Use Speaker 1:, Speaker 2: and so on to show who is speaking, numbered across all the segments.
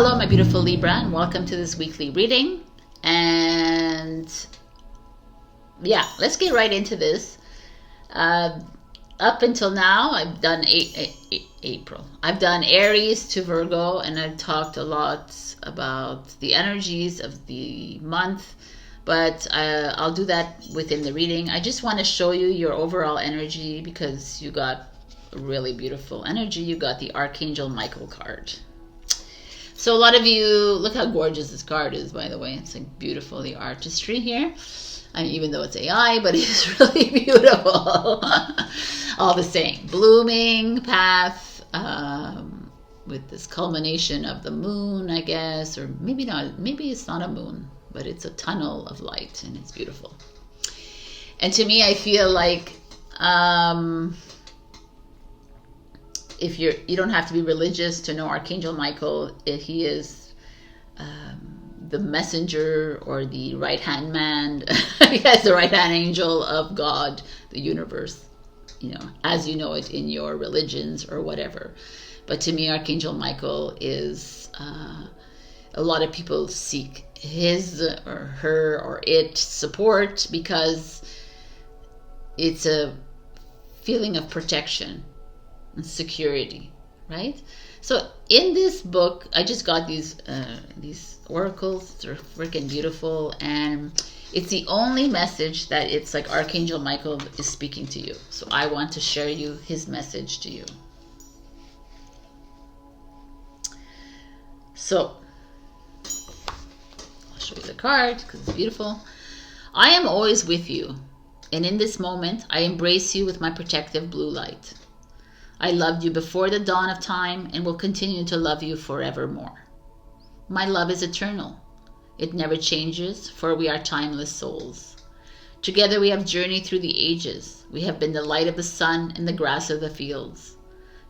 Speaker 1: Hello, my beautiful Libra, and welcome to this weekly reading. And yeah, let's get right into this. Up until now, I've done April. I've done Aries to Virgo, and I've talked a lot about the energies of the month, but I'll do that within the reading. I just want to show you your overall energy because you got a really beautiful energy. You got the Archangel Michael card. So a lot of you, look how gorgeous this card is, by the way. It's like beautiful, the artistry here. I mean, even though it's AI, but it's really beautiful. All the same. Blooming path with this culmination of the moon, I guess. Or maybe not. Maybe it's not a moon, but it's a tunnel of light, and it's beautiful. And to me, I feel like if you don't have to be religious to know Archangel Michael. He is the messenger or the right-hand man. He has the right-hand angel of God, the universe, as you know it in your religions or whatever. But to me, Archangel Michael is, a lot of people seek his or her or it support because it's a feeling of protection and security, right? So in this book, I just got these oracles. They're freaking beautiful, and it's the only message that it's like Archangel Michael is speaking to you. So I want to share you his message to you. So I'll show you the card because it's beautiful. I am always with you, and in this moment I embrace you with my protective blue light. I loved you before the dawn of time and will continue to love you forevermore. My love is eternal. It never changes, for we are timeless souls. Together we have journeyed through the ages. We have been the light of the sun and the grass of the fields.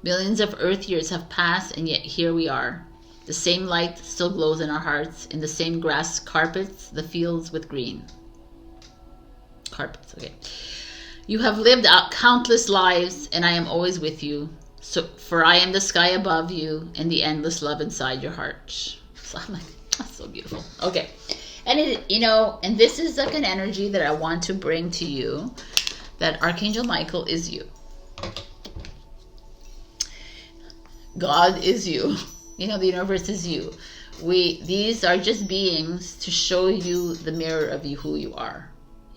Speaker 1: Millions of earth years have passed, and yet here we are. The same light still glows in our hearts, in the same grass carpets the fields with green. Carpets, okay. You have lived out countless lives, and I am always with you. For I am the sky above you and the endless love inside your heart. So I'm like, that's so beautiful. Okay. And and this is like an energy that I want to bring to you, that Archangel Michael is you. God is you. The universe is you. These are just beings to show you the mirror of you, who you are.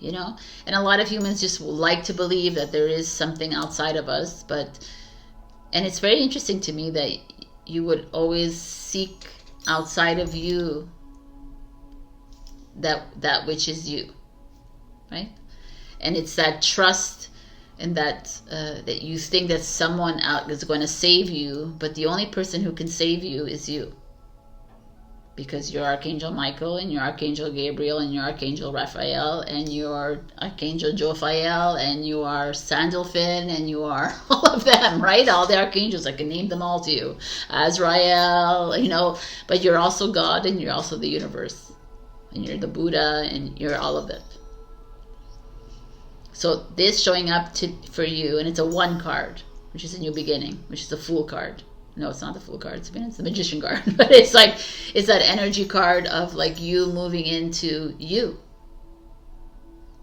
Speaker 1: And a lot of humans just like to believe that there is something outside of us, and it's very interesting to me that you would always seek outside of you that which is you, right? And it's that trust and that you think that someone out is going to save you, but the only person who can save you is you. Because you're Archangel Michael, and you're Archangel Gabriel, and you're Archangel Raphael, and you're Archangel Jophiel, and you are Sandalphon, and you are all of them, right? All the archangels, I can name them all to you. Azrael, but you're also God, and you're also the universe, and you're the Buddha, and you're all of it. So this showing up for you, and it's a 1 card, which is a new beginning, which is a Fool card. No, it's not the Fool card. It's the Magician card. But it's that energy card of like you moving into you.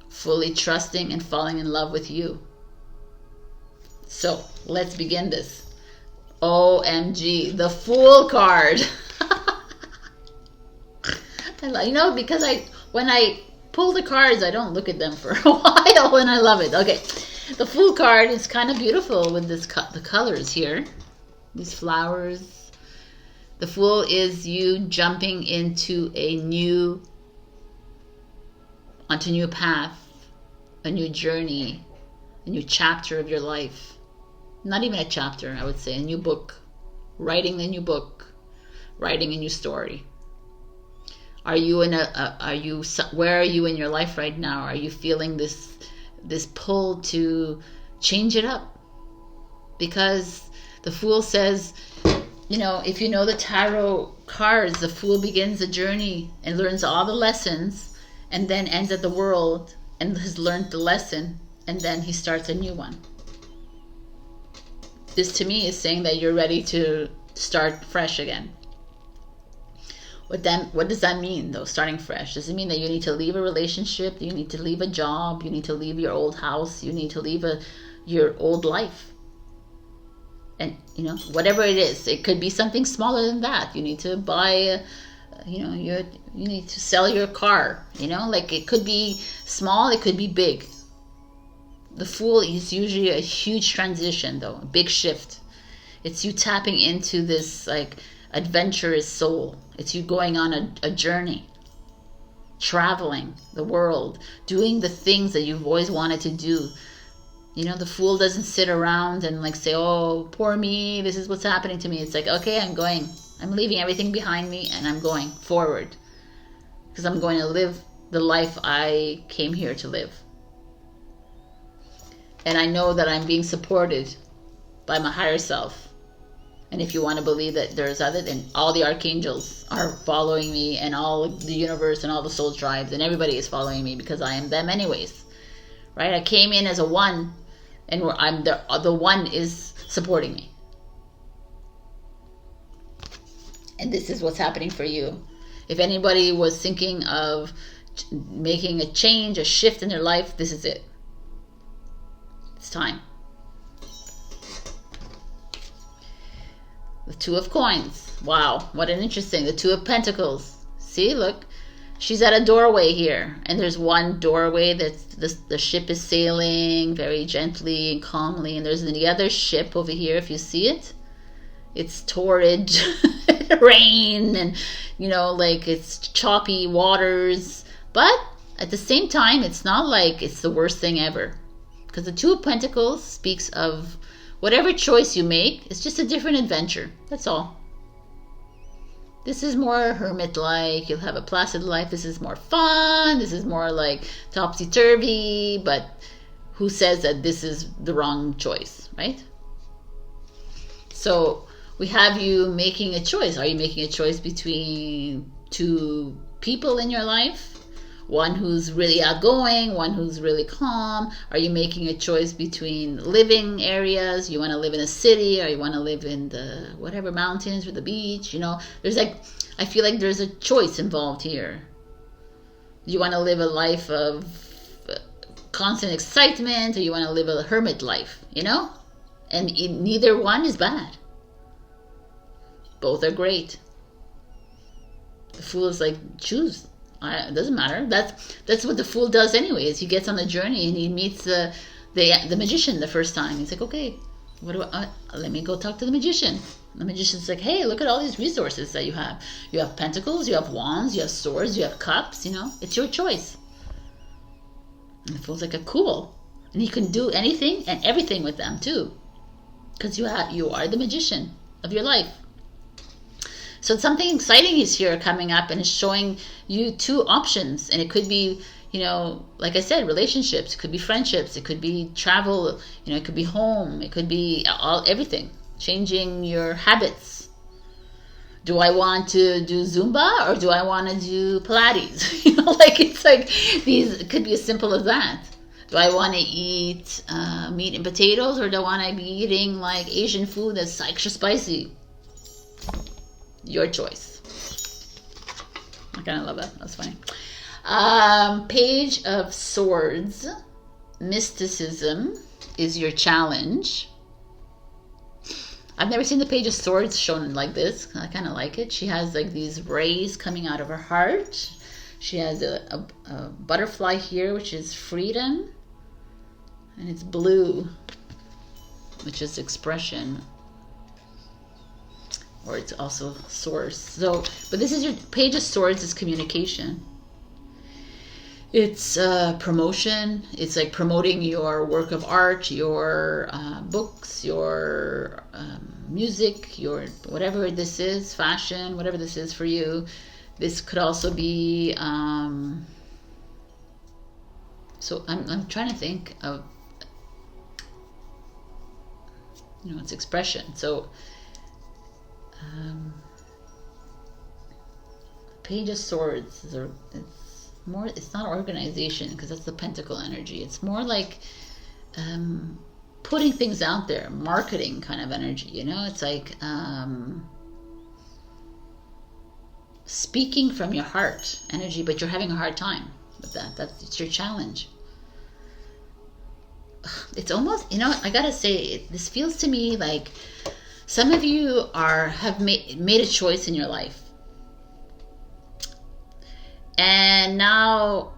Speaker 1: Fully trusting and falling in love with you. So let's begin this. OMG, the Fool card. Because when I pull the cards, I don't look at them for a while, and I love it. Okay, the Fool card is kind of beautiful with the colors here. These flowers. The Fool is you jumping into onto a new path, a new journey, a new chapter of your life. Not even a chapter, I would say, a new book. Writing a new book, writing a new story. Where are you in your life right now? Are you feeling this pull to change it up? Because the Fool says, if you know the tarot cards, the Fool begins the journey and learns all the lessons, and then ends at the world and has learned the lesson, and then he starts a new one. This to me is saying that you're ready to start fresh again. What does that mean though, starting fresh? Does it mean that you need to leave a relationship, you need to leave a job, you need to leave your old house, you need to leave your old life? And you know, whatever it is, it could be something smaller than that. You need to buy you know, you need to sell your car, you know, like it could be small, it could be big. The Fool is usually a huge transition though, a big shift. It's you tapping into this like adventurous soul. It's you going on a journey, traveling the world, doing the things that you've always wanted to do. You know, the Fool doesn't sit around and like say, oh, poor me, this is what's happening to me. It's like, okay, I'm leaving everything behind me and I'm going forward because I'm going to live the life I came here to live. And I know that I'm being supported by my higher self. And if you want to believe that there's other, then all the archangels are following me, and all of the universe and all the soul tribes and everybody is following me because I am them anyways, right? I came in as a one, and I'm the one is supporting me. And this is what's happening for you. If anybody was thinking of making a change, a shift in their life, this is it. It's time. The Two of Coins. Wow, what an interesting. The Two of Pentacles. See, look. She's at a doorway here. And there's one doorway that the ship is sailing very gently and calmly. And there's the other ship over here, if you see it. It's torrid rain and, you know, like it's choppy waters. But at the same time, it's not like it's the worst thing ever. Because the Two of Pentacles speaks of whatever choice you make, it's just a different adventure. That's all. This is more hermit-like. You'll have a placid life. This is more fun. This is more like topsy-turvy. But who says that this is the wrong choice, right? So we have you making a choice. Are you making a choice between two people in your life? One who's really outgoing, one who's really calm? Are you making a choice between living areas? You want to live in a city, or you want to live in the whatever mountains or the beach? You know, there's like, I feel like there's a choice involved here. You want to live a life of constant excitement, or you want to live a hermit life, you know? And neither one is bad. Both are great. The Fool is like, choose. It doesn't matter. That's what the Fool does anyways. He gets on the journey and he meets the magician the first time. He's like, okay, let me go talk to the magician. The magician's like, hey, look at all these resources that you have. You have pentacles, you have wands, you have swords, you have cups. You know, it's your choice. And the Fool's like, cool. And he can do anything and everything with them too, because you are the magician of your life. So something exciting is here coming up, and it's showing you two options. And it could be, you know, like I said, relationships. It could be friendships. It could be travel. You know, it could be home. It could be everything. Changing your habits. Do I want to do Zumba, or do I want to do Pilates? You know, like it's like these. It could be as simple as that. Do I want to eat meat and potatoes, or do I want to be eating like Asian food that's extra spicy? Your choice. I kind of love that. That's funny. Page of Swords. Mysticism is your challenge. I've never seen the Page of Swords shown like this. I kind of like it. She has like these rays coming out of her heart. She has a butterfly here, which is freedom. And it's blue, which is expression. Or it's also source. So, but this is your Page of Swords is communication. It's promotion. It's like promoting your work of art, your books, your music, your whatever this is, fashion, whatever this is for you. This could also be. So I'm trying to think of, you know, it's expression. So. Page of Swords it's not organization, because that's the pentacle energy. It's more like putting things out there, marketing kind of energy, you know. It's like speaking from your heart energy, but you're having a hard time with that. That's your challenge. It's almost, you know, I gotta say, this feels to me like some of you have made a choice in your life, and now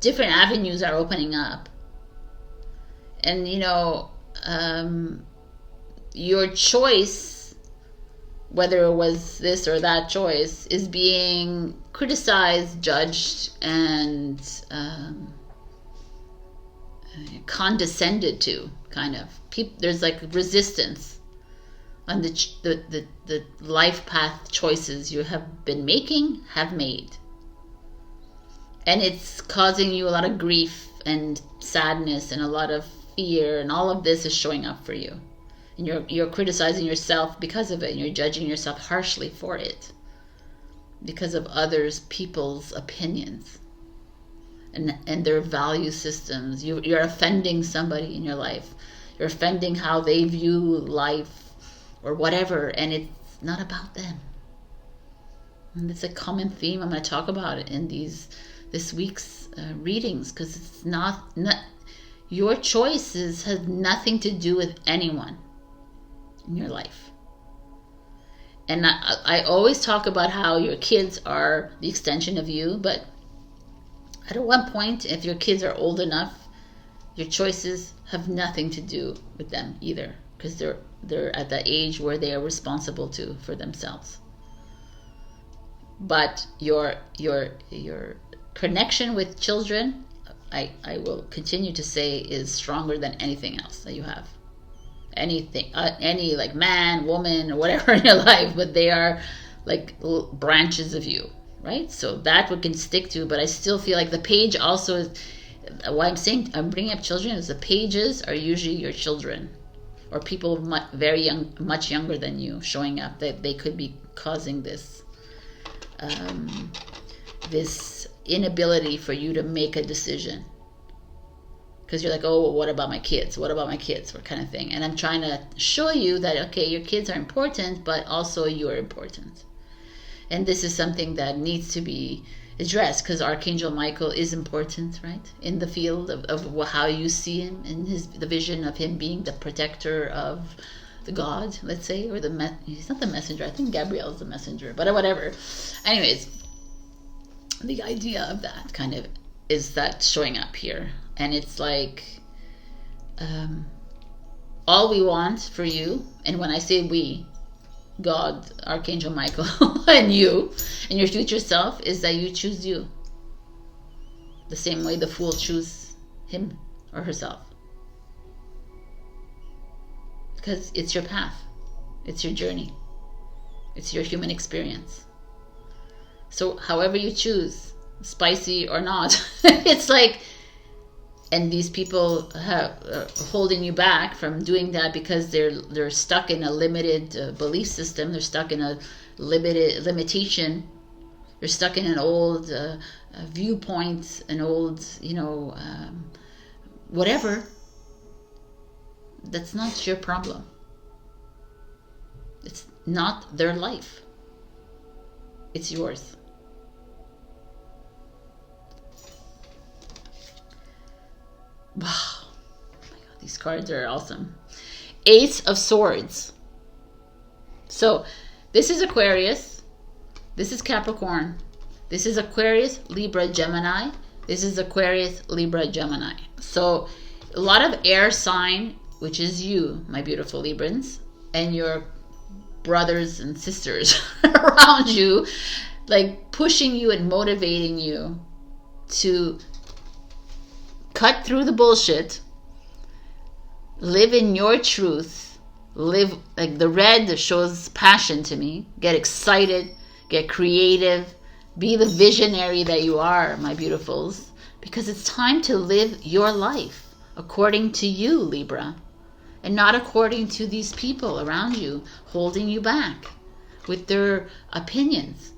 Speaker 1: different avenues are opening up, and you know, your choice, whether it was this or that choice, is being criticized, judged, and condescended to, kind of. There's like resistance on the life path choices you have made, and it's causing you a lot of grief and sadness and a lot of fear, and all of this is showing up for you, and you're criticizing yourself because of it, and you're judging yourself harshly for it because of people's opinions and their value systems. You're offending somebody in your life. You're offending how they view life or whatever, and it's not about them. And it's a common theme. I'm going to talk about it in this week's readings, because it's not your choices have nothing to do with anyone in your life. And I always talk about how your kids are the extension of you, but at one point, if your kids are old enough, your choices have nothing to do with them either, because they're at the age where they are responsible for themselves. But your connection with children, I will continue to say, is stronger than anything else that you have. Anything, any like man, woman, or whatever in your life, but they are like branches of you, right? So that we can stick to. But I still feel like the page also is why I'm bringing up children, is the pages are usually your children or people very young, much younger than you, showing up, that they could be causing this this inability for you to make a decision, because you're like, oh, well, what about my kids, what kind of thing. And I'm trying to show you that, okay, your kids are important, but also you're important, and this is something that needs to be addressed, because Archangel Michael is important, right, in the field of how you see him, in the vision of him being the protector of the God, let's say, or he's not the messenger. I think Gabriel's the messenger, but whatever. Anyways, the idea of that kind of is that showing up here, and it's like all we want for you, and when I say we, God, Archangel Michael, and you, and your future self, is that you choose you. The same way the fool chooses him or herself. Because it's your path. It's your journey. It's your human experience. So however you choose, spicy or not, it's like, and these people are holding you back from doing that because they're stuck in a limited belief system. They're stuck in a limitation. They're stuck in an old viewpoint, an old, whatever. That's not your problem. It's not their life. It's yours. Wow. Oh my God, these cards are awesome. Ace of Swords. So this is Aquarius. This is Capricorn. This is Aquarius, Libra, Gemini. This is Aquarius, Libra, Gemini. So a lot of air sign, which is you, my beautiful Librans, and your brothers and sisters around you, like pushing you and motivating you to cut through the bullshit, live in your truth, live like the red shows passion to me. Get excited, get creative, be the visionary that you are, my beautifuls, because it's time to live your life according to you, Libra, and not according to these people around you holding you back with their opinions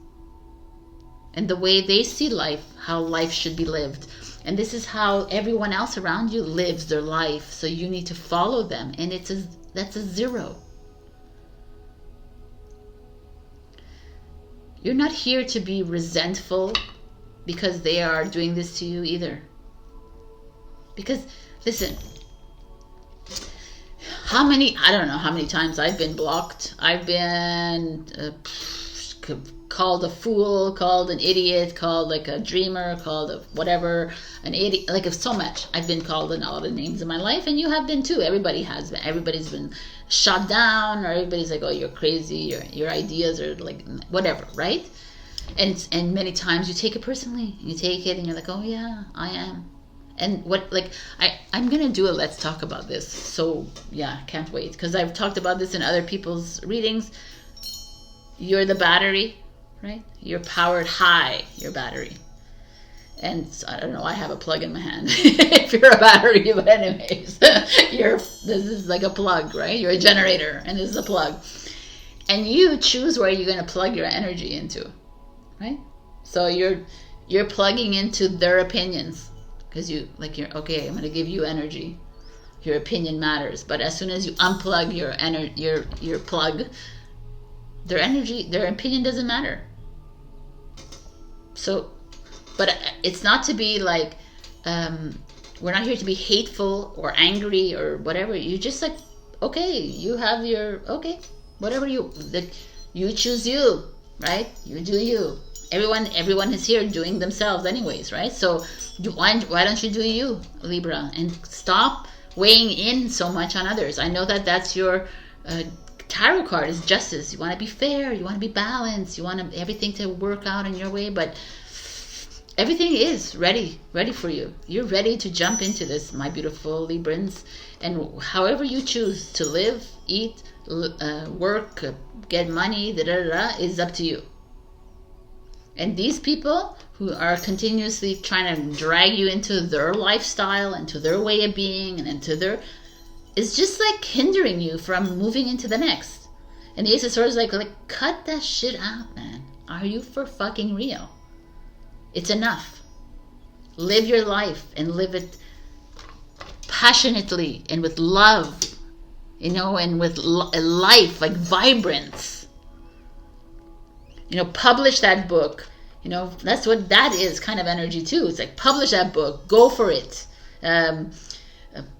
Speaker 1: and the way they see life, how life should be lived. And this is how everyone else around you lives their life, so you need to follow them, and that's a zero. You're not here to be resentful because they are doing this to you either. Because, listen, I don't know how many times I've been blocked. I've been called a fool, called an idiot, called like a dreamer, called a whatever, an idiot, like so much. I've been called in all the names in my life, and you have been too. Everybody has been. Everybody's been shot down, or everybody's like, oh, you're crazy, your ideas are like whatever, right? And many times you take it personally. You take it and you're like, oh yeah, I am. And what, like, I'm gonna do a let's talk about this. So yeah, can't wait, because I've talked about this in other people's readings. You're the battery, right? You're powered high, your battery. And I don't know, I have a plug in my hand if you're a battery, but anyways, this is like a plug, right? You're a generator, and this is a plug. And you choose where you're gonna plug your energy into, right? So you're plugging into their opinions, because you're okay, I'm gonna give you energy. Your opinion matters. But as soon as you unplug your plug, their energy, their opinion doesn't matter. So, but it's not to be like, we're not here to be hateful or angry or whatever. You just like, okay, you have your, okay, whatever you choose you, right? You do you. Everyone is here doing themselves anyways, right? So why don't you do you, Libra, and stop weighing in so much on others? I know that that's your tarot card is justice. You want to be fair, you want to be balanced, you want everything to work out in your way, but everything is ready for you. You're ready to jump into this, my beautiful Librans, and however you choose to live, eat, work, get money, is up to you. And these people who are continuously trying to drag you into their lifestyle, into their way of being, and into their, it's just like hindering you from moving into the next. And the Ace of Swords is like cut that shit out, man. Are you for fucking real? It's enough. Live your life and live it passionately and with love, and with life, like vibrance. Publish that book. That's what that is, kind of energy too. It's like, publish that book, go for it.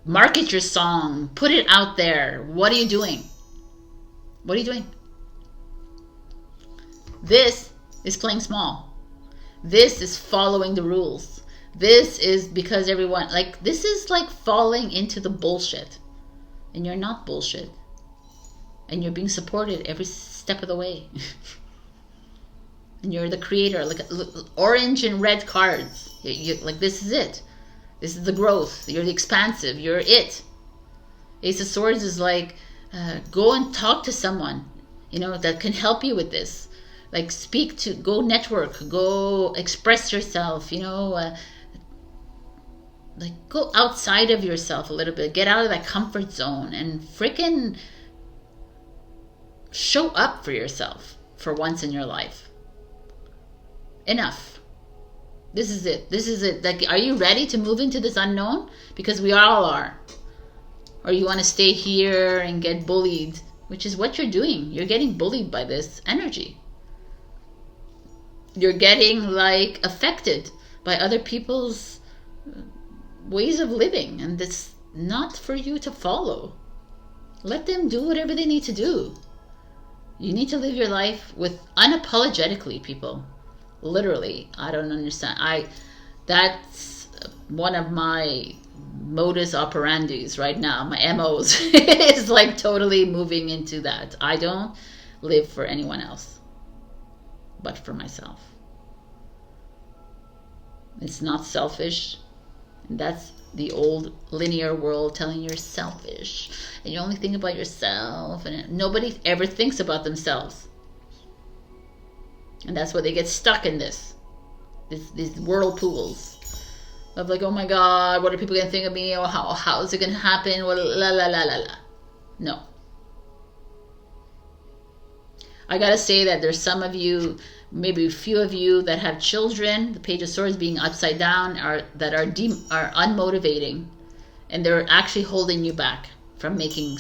Speaker 1: Market your song, put it out there. What are you doing? What are you doing? This is playing small. This is following the rules. This is because everyone, this is like falling into the bullshit. And you're not bullshit. And you're being supported every step of the way. And you're the creator, like orange and red cards. This is it. This is the growth. You're the expansive. You're it. Ace of Swords is like, go and talk to someone, that can help you with this. Like, go network, go express yourself, go outside of yourself a little bit. Get out of that comfort zone and freaking show up for yourself for once in your life. Enough. This is it. Like, are you ready to move into this unknown? Because we all are. Or you want to stay here and get bullied, which is what you're doing. You're getting bullied by this energy. You're getting affected by other people's ways of living, and it's not for you to follow. Let them do whatever they need to do. You need to live your life with unapologetically, people. Literally, I don't understand. That's one of my modus operandis right now. My MOs is totally moving into that. I don't live for anyone else, but for myself. It's not selfish. And that's the old linear world telling you're selfish and you only think about yourself, and nobody ever thinks about themselves. And that's why they get stuck in these whirlpools of oh my God, what are people going to think of me? Or how is it going to happen? Well, la la la la la. No. I got to say that there's some of you, maybe a few of you that have children, the Page of Swords being upside down, are unmotivating. And they're actually holding you back from making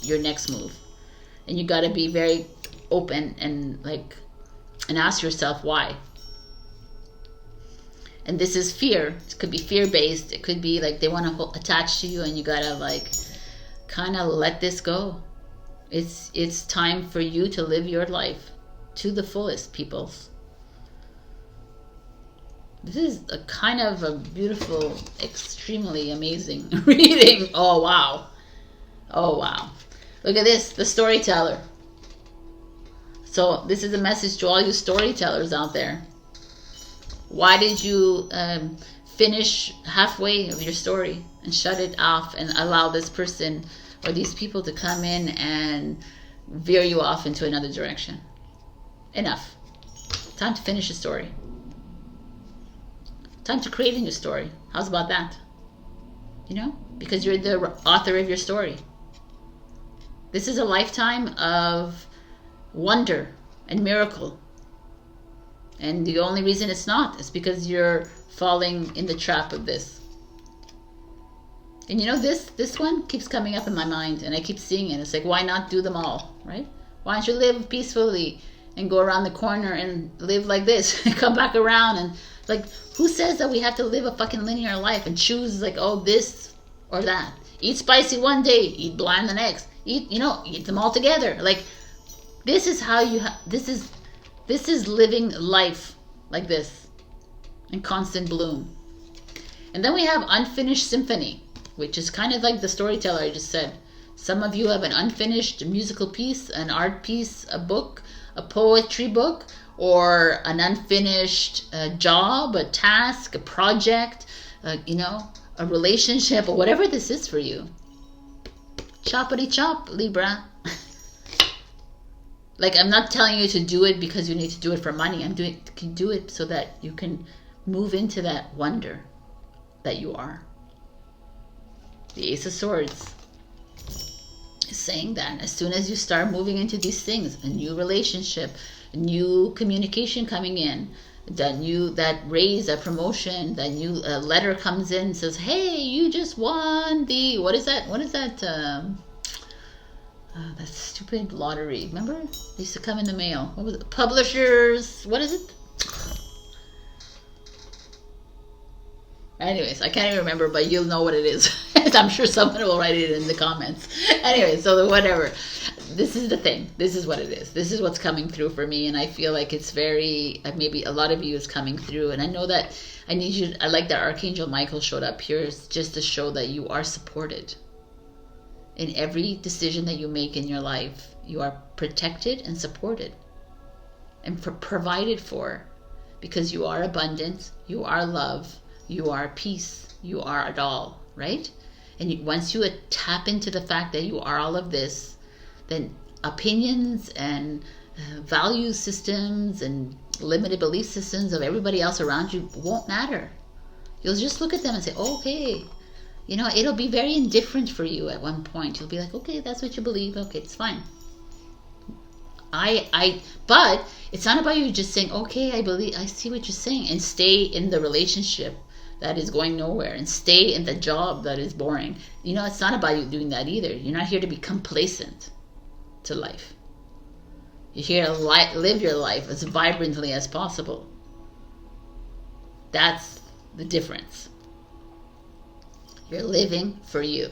Speaker 1: your next move. And you got to be very open and and ask yourself why. And this is fear. It could be fear-based. It could be like they want to attach to you, and you gotta like kind of let this go. It's time for you to live your life to the fullest, peoples. This is a kind of a beautiful, extremely amazing reading. Oh wow. Oh wow. Look at this, the storyteller. So this is a message to all you storytellers out there. Why did you finish halfway of your story and shut it off and allow this person or these people to come in and veer you off into another direction? Enough. Time to finish the story. Time to create a new story. How's about that? You know, because you're the author of your story. This is a lifetime of wonder and miracle. And the only reason it's not is because you're falling in the trap of this. And you know, this one keeps coming up in my mind, and I keep seeing it. It's like, why not do them all, right? Why don't you live peacefully and go around the corner and live like this and come back around? And like, who says that we have to live a fucking linear life and choose like, oh, this or that? Eat spicy one day, eat bland the next. Eat, you know, eat them all together. Like, this is how you this is living life like this in constant bloom. And then we have unfinished symphony, which is kind of like the storyteller I just said. Some of you have an unfinished musical piece, an art piece, a book, a poetry book, or an unfinished job, a task, a project, you know, a relationship, or whatever this is for you. Choppity chop, Libra. Like, I'm not telling you to do it because you need to do it for money. I'm doing, you can do it so that you can move into that wonder that you are. The Ace of Swords is saying that as soon as you start moving into these things, a new relationship, a new communication coming in, that raise, that promotion, that new letter comes in, says, hey, you just won the, what is that? That stupid lottery. Remember? It used to come in the mail. What was it? Publishers. What is it? Anyways, I can't even remember, but you'll know what it is. I'm sure someone will write it in the comments. Anyway, so whatever. This is the thing. This is what it is. This is what's coming through for me, and I feel like it's very, maybe a lot of you is coming through, and I know that I need you, I like that Archangel Michael showed up here just to show that you are supported. In every decision that you make in your life, you are protected and supported and provided for, because you are abundant, you are love, you are peace, you are it all, right? And once you tap into the fact that you are all of this, then opinions and value systems and limited belief systems of everybody else around you won't matter. You'll just look at them and say, oh, okay. You know, it'll be very indifferent for you at one point. You'll be like, okay, that's what you believe. Okay, it's fine. But it's not about you just saying, okay, I see what you're saying, and stay in the relationship that is going nowhere, and stay in the job that is boring. You know, it's not about you doing that either. You're not here to be complacent to life. You're here to live your life as vibrantly as possible. That's the difference. You're living for you.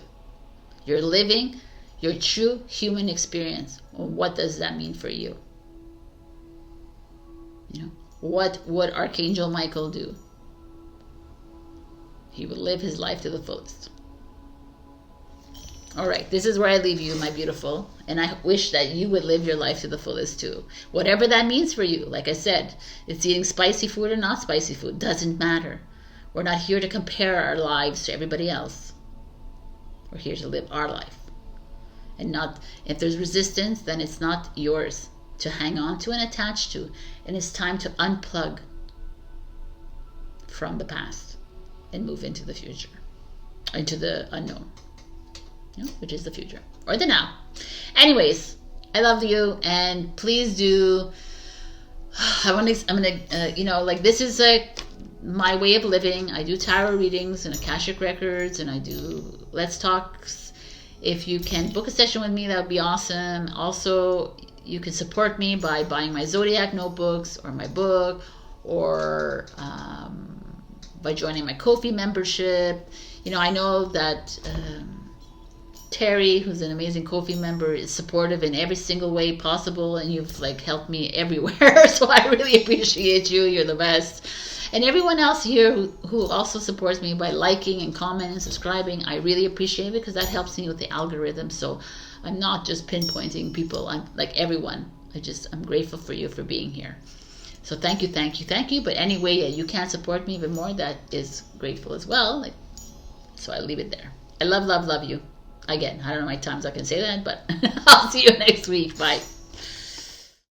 Speaker 1: You're living your true human experience. Well, what does that mean for you? You know, what would Archangel Michael do? He would live his life to the fullest. All right, this is where I leave you, my beautiful. And I wish that you would live your life to the fullest too. Whatever that means for you. Like I said, it's eating spicy food or not spicy food. Doesn't matter. We're not here to compare our lives to everybody else. We're here to live our life. And not, if there's resistance, then it's not yours to hang on to and attach to. And it's time to unplug from the past and move into the future, into the unknown, you know, which is the future or the now. Anyways, I love you, and please do. I'm gonna, you know, like, this is my way of living. I do tarot readings and Akashic records, and I do Let's Talks. If you can book a session with me, that would be awesome. Also, you can support me by buying my Zodiac notebooks or my book, or by joining my Ko-fi membership. You know, I know that Teri, who's an amazing Ko-fi member, is supportive in every single way possible, and you've like helped me everywhere. So I really appreciate you. You're the best. And everyone else here who also supports me by liking and commenting and subscribing, I really appreciate it, because that helps me with the algorithm. So I'm not just pinpointing people. I'm like everyone. I'm grateful for you for being here. So thank you, thank you, thank you. But anyway, you can support me even more. That is grateful as well. Like, so I leave it there. I love, love, love you. Again, I don't know how many times I can say that, but I'll see you next week. Bye.